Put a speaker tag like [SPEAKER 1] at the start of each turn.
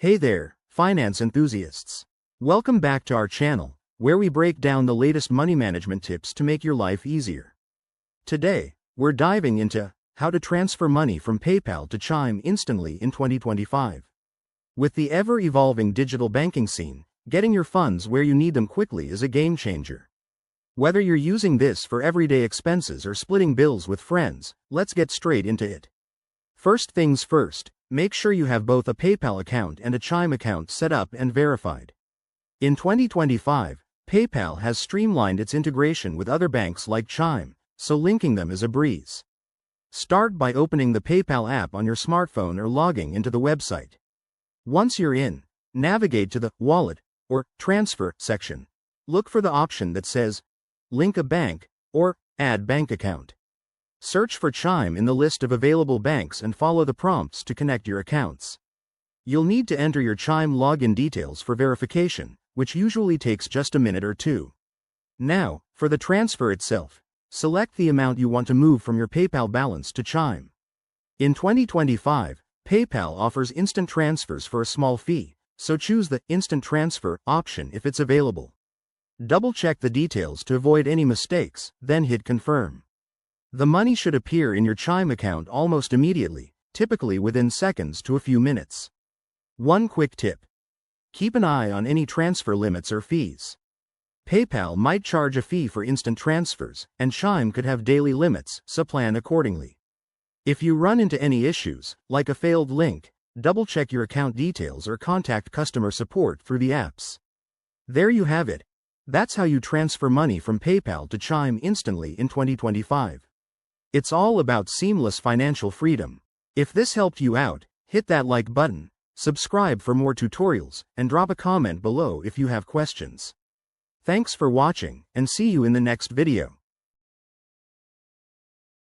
[SPEAKER 1] Hey there, finance enthusiasts. Welcome back to our channel, where we break down the latest money management tips to make your life easier. Today, we're diving into how to transfer money from PayPal to Chime instantly in 2025. With the ever-evolving digital banking scene, getting your funds where you need them quickly is a game changer. Whether you're using this for everyday expenses or splitting bills with friends, let's get straight into it. First things first, make sure you have both a PayPal account and a Chime account set up and verified. In 2025, PayPal has streamlined its integration with other banks like Chime, so linking them is a breeze. Start by opening the PayPal app on your smartphone or logging into the website. Once you're in, navigate to the Wallet or Transfer section. Look for the option that says Link a Bank or Add Bank Account. Search for Chime in the list of available banks and follow the prompts to connect your accounts. You'll need to enter your Chime login details for verification, which usually takes just a minute or two. Now, for the transfer itself, select the amount you want to move from your PayPal balance to Chime. In 2025, PayPal offers instant transfers for a small fee, so choose the Instant Transfer option if it's available. Double-check the details to avoid any mistakes, then hit Confirm. The money should appear in your Chime account almost immediately, typically within seconds to a few minutes. One quick tip: keep an eye on any transfer limits or fees. PayPal might charge a fee for instant transfers, and Chime could have daily limits, so plan accordingly. If you run into any issues, like a failed link, double-check your account details or contact customer support through the apps. There you have it. That's how you transfer money from PayPal to Chime instantly in 2025. It's all about seamless financial freedom. If this helped you out, hit that like button, subscribe for more tutorials, and drop a comment below if you have questions. Thanks for watching, and see you in the next video.